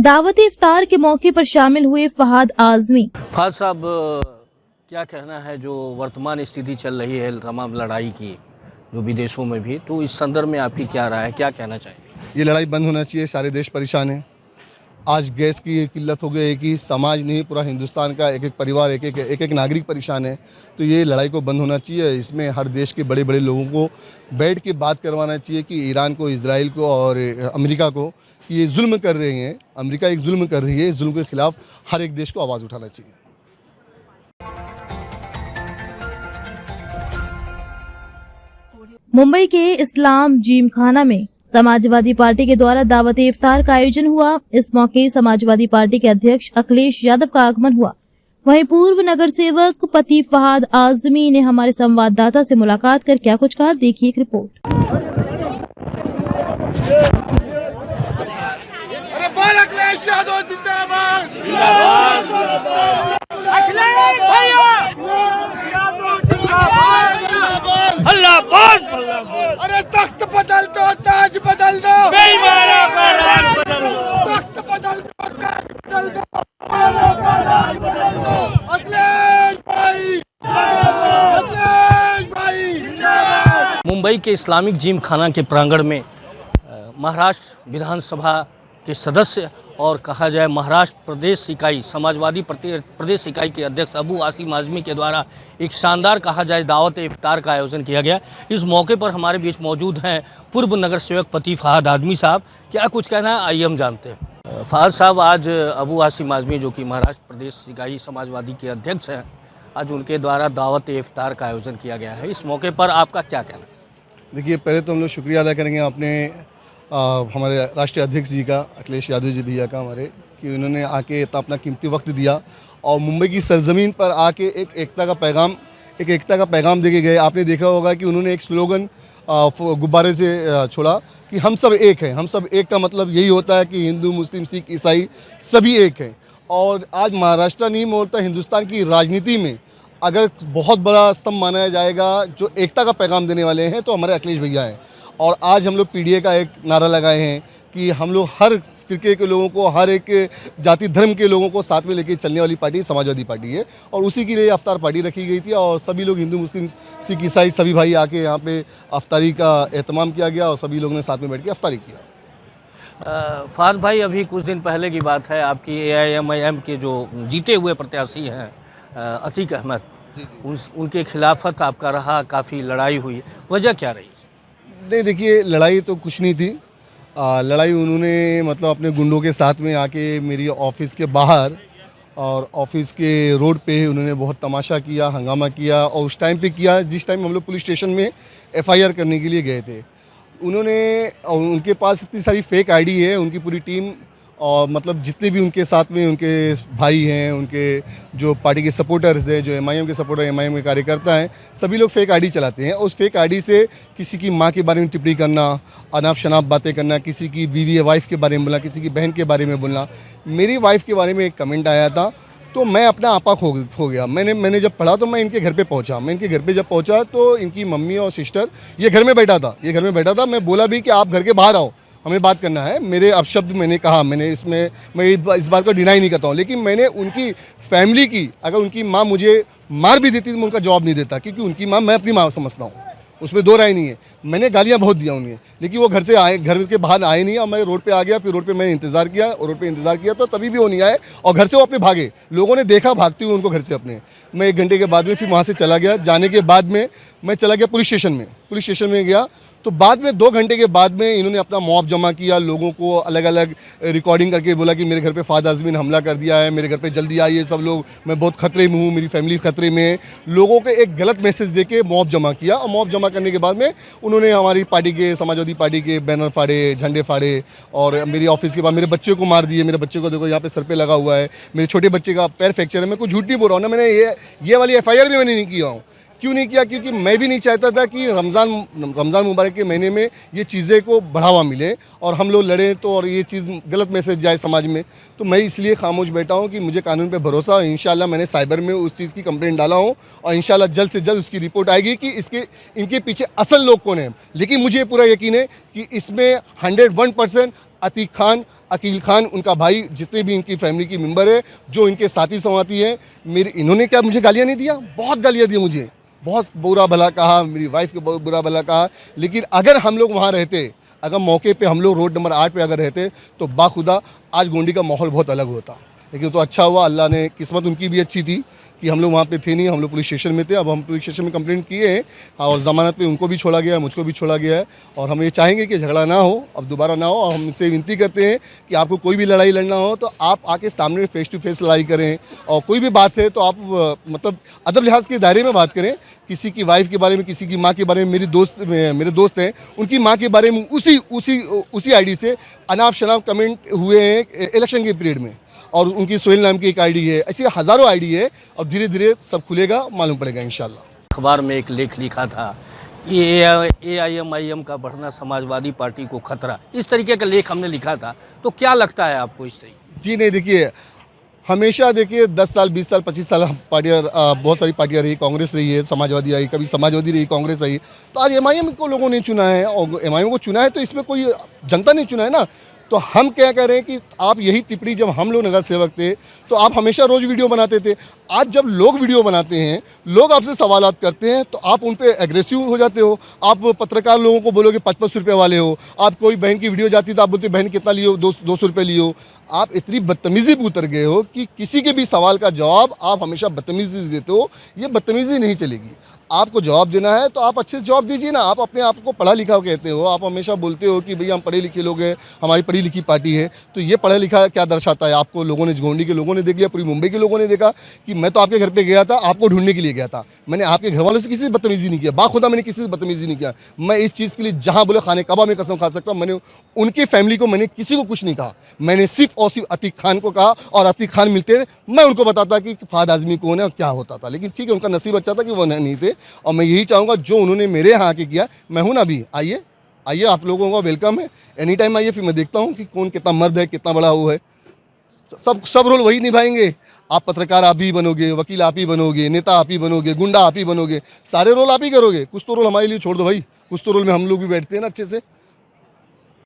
दावत इफ्तार के मौके पर शामिल हुए फहाद आजमी। फहाद साहब, क्या कहना है जो वर्तमान स्थिति चल रही है तमाम लड़ाई की, जो विदेशों में भी, तो इस संदर्भ में आपकी क्या राय है, क्या कहना चाहिए? ये लड़ाई बंद होना चाहिए। सारे देश परेशान हैं। आज गैस की किल्लत हो गई है कि समाज नहीं, पूरा हिंदुस्तान का एक एक परिवार, एक एक नागरिक परेशान है। तो ये लड़ाई को बंद होना चाहिए। इसमें हर देश के बड़े बड़े लोगों को बैठ के बात करवाना चाहिए कि ईरान को, इजराइल को और अमेरिका को कि ये जुल्म कर रहे हैं। अमेरिका एक जुल्म कर रही है। इस जुल्म के खिलाफ हर एक देश को आवाज़ उठाना चाहिए। मुंबई के इस्लाम जिमखाना में समाजवादी पार्टी के द्वारा दावत इफ्तार का आयोजन हुआ। इस मौके समाजवादी पार्टी के अध्यक्ष अखिलेश यादव का आगमन हुआ। वहीं पूर्व नगर सेवक पति फहाद आजमी ने हमारे संवाददाता से मुलाकात कर क्या कुछ कहा, देखिए एक रिपोर्ट। अरे बोल अखिलेश यादव जिंदाबाद। अखिलेश भैया अल्लाह बोल। अरे तख्त बदल दो, ताज बदल दो, बेईमानों का राज बदल दो। तख्त बदल दो, ताज बदल दो, बेईमानों का राज बदल दो। अखिलेश भाई, अखिलेश भाई जिंदाबाद। मुंबई के इस्लामिक जिमखाना के प्रांगण में महाराष्ट्र विधानसभा के सदस्य और कहा जाए महाराष्ट्र प्रदेश इकाई, समाजवादी प्रदेश इकाई के अध्यक्ष अबू आसिम आजमी के द्वारा एक शानदार कहा जाए दावत इफ्तार का आयोजन किया गया। इस मौके पर हमारे बीच मौजूद हैं पूर्व नगर सेवक पति फहाद आजमी साहब। क्या कुछ कहना है, आइए हम जानते हैं। फहाद साहब, आज अबू आसिम आजमी जो कि महाराष्ट्र प्रदेश इकाई समाजवादी के अध्यक्ष हैं, आज उनके द्वारा दावत इफ्तार का आयोजन किया गया है। इस मौके पर आपका क्या कहना है? देखिए, पहले तो हम लोग शुक्रिया अदा करेंगे अपने हमारे राष्ट्रीय अध्यक्ष जी का, अखिलेश यादव जी भैया का, हमारे, कि उन्होंने आके इतना अपना कीमती वक्त दिया और मुंबई की सरजमीन पर आके एक एकता का पैगाम दे के गए। आपने देखा होगा कि उन्होंने एक स्लोगन गुब्बारे से छोड़ा कि हम सब एक हैं। हम सब एक का मतलब यही होता है कि हिंदू, मुस्लिम, सिख, ईसाई सभी एक हैं। और आज महाराष्ट्र नहीं बोलता, हिंदुस्तान की राजनीति में अगर बहुत बड़ा स्तंभ माना जाएगा जो एकता का पैगाम देने वाले हैं तो हमारे अखिलेश भैया हैं। और आज हम लोग पीडीए का एक नारा लगाए हैं कि हम लोग हर फिरके के लोगों को, हर एक जाति धर्म के लोगों को साथ में लेके चलने वाली पार्टी समाजवादी पार्टी है। और उसी के लिए अफ्तार पार्टी रखी गई थी और सभी लोग, हिंदू, मुस्लिम, सिख, ईसाई सभी भाई आके यहाँ पे अफ्तारी का एहतमाम किया गया और सभी लोगों ने साथ में बैठ के अफ्तारी किया। फहाद भाई, अभी कुछ दिन पहले की बात है, आपकी AIMIM के जो जीते हुए प्रत्याशी हैं अतीक अहमद, उनके खिलाफत आपका रहा, काफ़ी लड़ाई हुई, वजह क्या रही? नहीं, देखिए, लड़ाई तो कुछ नहीं थी। लड़ाई उन्होंने मतलब अपने गुंडों के साथ में आके मेरी ऑफिस के बाहर और ऑफिस के रोड पे उन्होंने बहुत तमाशा किया, हंगामा किया। और उस टाइम पे किया जिस टाइम हम लोग पुलिस स्टेशन में FIR करने के लिए गए थे। उनके पास इतनी सारी फेक आईडी है, उनकी पूरी टीम, और मतलब जितने भी उनके साथ में उनके भाई हैं, उनके जो पार्टी के सपोर्टर्स हैं, जो MIM के सपोर्टर, MIM के कार्यकर्ता हैं, सभी लोग फेक आईडी चलाते हैं। उस फेक आईडी से किसी की माँ के बारे में टिप्पणी करना, अनाप शनाप बातें करना, किसी की बीवी या वाइफ के बारे में बोलना, किसी की बहन के बारे में बोलना। मेरी वाइफ के बारे में एक कमेंट आया था तो मैं अपना आपा खो गया। मैंने जब पढ़ा तो मैं इनके घर पे पहुंचा। मैं इनके घर पे जब पहुंचा तो इनकी मम्मी और सिस्टर ये घर में बैठा था। मैं बोला भी कि आप घर के बाहर आओ, हमें बात करना है। मेरे अपशब्द मैंने कहा, मैं इस बात को डिनाई नहीं करता हूँ, लेकिन मैंने उनकी फैमिली की, अगर उनकी माँ मुझे मार भी देती तो मैं उनका जवाब नहीं देता, क्योंकि उनकी माँ मैं अपनी माँ समझता हूँ, उसमें दो राय नहीं है। मैंने गालियाँ बहुत दिया उन्हें, लेकिन वो घर के बाहर आए नहीं। और मैं रोड पे आ गया, फिर रोड पे मैंने इंतज़ार किया तो तभी भी वो नहीं आए और घर से वो अपने भागे। लोगों ने देखा भागते हुए उनको घर से अपने। मैं 1 घंटे के बाद में फिर वहाँ से चला गया। जाने के बाद में मैं चला गया पुलिस स्टेशन में गया तो बाद में 2 घंटे के बाद में इन्होंने अपना मॉब जमा किया, लोगों को अलग अलग रिकॉर्डिंग करके बोला कि मेरे घर पे फहाद आजमी ने हमला कर दिया है, मेरे घर पे जल्दी आइए सब लोग, मैं बहुत खतरे में हूँ, मेरी फैमिली खतरे में है। लोगों को एक गलत मैसेज देके मॉब जमा किया और मॉब जमा करने के बाद में उन्होंने हमारी पार्टी के, समाजवादी पार्टी के बैनर फाड़े, झंडे फाड़े और मेरी ऑफिस के बाद मेरे बच्चे को मार दिए। मेरे बच्चे को देखो यहाँ पे सर पे लगा हुआ है, मेरे छोटे बच्चे का पैर फ्रैक्चर है। मैं कुछ झूठ नहीं बोल रहा हूँ ना, मैंने ये वाली FIR भी मैंने नहीं किया हूँ। क्यों नहीं किया? क्योंकि मैं भी नहीं चाहता था कि रमज़ान मुबारक के महीने में ये चीज़ें को बढ़ावा मिले और हम लोग लड़ें तो और ये चीज़ गलत मैसेज जाए समाज में। तो मैं इसलिए खामोश बैठा हूँ कि मुझे कानून पे भरोसा है। इंशाल्लाह मैंने साइबर में उस चीज़ की कंप्लेंट डाला हूँ और इंशाल्लाह जल्द से जल्द उसकी रिपोर्ट आएगी कि इनके पीछे असल लोग कौन है। लेकिन मुझे पूरा यकीन है कि इसमें 101% अतीक खान, अकील खान, उनका भाई, जितने भी इनकी फैमिली की मेंबर है, जो इनके साथी संवाती हैं, मेरे इन्होंने क्या मुझे गालियाँ नहीं दिया? बहुत गालियाँ दी मुझे, बहुत बुरा भला कहा, मेरी वाइफ को बहुत बुरा भला कहा। लेकिन अगर हम लोग वहाँ रहते, अगर मौके पे हम लोग रोड नंबर 8 पे अगर रहते, तो बाखुदा आज गोंडी का माहौल बहुत अलग होता। लेकिन तो अच्छा हुआ, अल्लाह ने, किस्मत उनकी भी अच्छी थी कि हम लोग वहाँ पे थे नहीं, हम लोग पुलिस स्टेशन में थे। अब हम पुलिस स्टेशन में कंप्लेंट किए हैं और ज़मानत पे उनको भी छोड़ा गया है, मुझको भी छोड़ा गया है। और हम ये चाहेंगे कि झगड़ा ना हो, अब दोबारा ना हो। और हम इनसे विनती करते हैं कि आपको कोई भी लड़ाई लड़ना हो तो आप आके सामने फेस टू फेस लड़ाई करें, और कोई भी बात है तो आप मतलब अदब लिहाज के दायरे में बात करें। किसी की वाइफ के बारे में, किसी की माँ के बारे में, मेरे दोस्त हैं, उनकी माँ के बारे में उसी आईडी से अनाप शनाप कमेंट हुए हैं इलेक्शन के पीरियड में, और उनकी सोहेल नाम की एक आईडी है। ऐसी हज़ारों आईडी है, और धीरे धीरे सब खुलेगा, मालूम पड़ेगा इंशाल्लाह। अखबार में एक लेख लिखा था, ये AIMIM का बढ़ना समाजवादी पार्टी को खतरा, इस तरीके का लेख हमने लिखा था। तो क्या लगता है आपको इस तरीके? जी नहीं, देखिए, हमेशा देखिए 10 साल, 20 साल, 25 साल पार्टियाँ, बहुत सारी पार्टियाँ रही, कांग्रेस रही है, समाजवादी आई, कभी समाजवादी रही, कांग्रेस आई। तो आज MIM को लोगों ने चुना है, और MIM को चुना है तो इसमें कोई जनता नहीं चुना है ना। तो हम क्या कह रहे हैं कि आप यही टिप्पणी, जब हम लोग नगर सेवक थे तो आप हमेशा रोज़ वीडियो बनाते थे। आज जब लोग वीडियो बनाते हैं, लोग आपसे सवालात करते हैं, तो आप उन पे एग्रेसिव हो जाते हो। आप पत्रकार लोगों को बोलोगे 5-5 रुपये वाले हो। आप कोई बहन की वीडियो जाती तो आप बोलते बहन कितना लियो, 200 रुपये लियो। आप इतनी बदतमीज़ी पे उतर गए हो कि किसी के भी सवाल का जवाब आप हमेशा बदतमीज़ी से देते हो। ये बदतमीज़ी नहीं चलेगी। आपको जवाब देना है तो आप अच्छे से जवाब दीजिए ना। आप अपने आप को पढ़ा लिखा कहते हो, आप हमेशा बोलते हो कि भैया हम पढ़े लिखे लोग हैं, हमारी पढ़ी लिखी पार्टी है। तो ये पढ़ा लिखा क्या दर्शाता है? आपको लोगों ने, गोंडी के लोगों ने देख लिया, पूरी मुंबई के लोगों ने देखा कि मैं तो आपके घर पे गया था, आपको ढूंढने के लिए गया था। मैंने आपके घर वालों से किसी से बदतमीज़ी नहीं किया, बाखुदा मैंने किसी से बदतमीज़ी नहीं किया। मैं इस चीज़ के लिए जहाँ बोले खाने कबा में कसम खा सकता हूँ, मैंने उनकी फैमिली को, मैंने किसी को कुछ नहीं कहा। मैंने सिर्फ और सिर्फ अतीक खान को कहा, और अतीक खान मिलते मैं उनको बताता कि फहद आज़मी कौन है और क्या होता था। लेकिन ठीक है, उनका नसीब अच्छा था कि वो नहीं थे। और मैं यही चाहूँगा जो उन्होंने मेरे यहाँ आके किया, मैं हूँ ना अभी, आइए आइए, आप लोगों का वेलकम है, एनी टाइम आइए। फिर मैं देखता हूँ कि कौन कितना मर्द है, कितना बड़ा वो है। सब रोल वही निभाएंगे। आप पत्रकार आप ही बनोगे, वकील आप ही बनोगे, नेता आप ही बनोगे, गुंडा आप ही बनोगे, सारे रोल आप ही करोगे। कुछ तो रोल हमारे लिए छोड़ दो भाई, कुछ तो रोल में हम लोग भी बैठते हैं ना अच्छे से।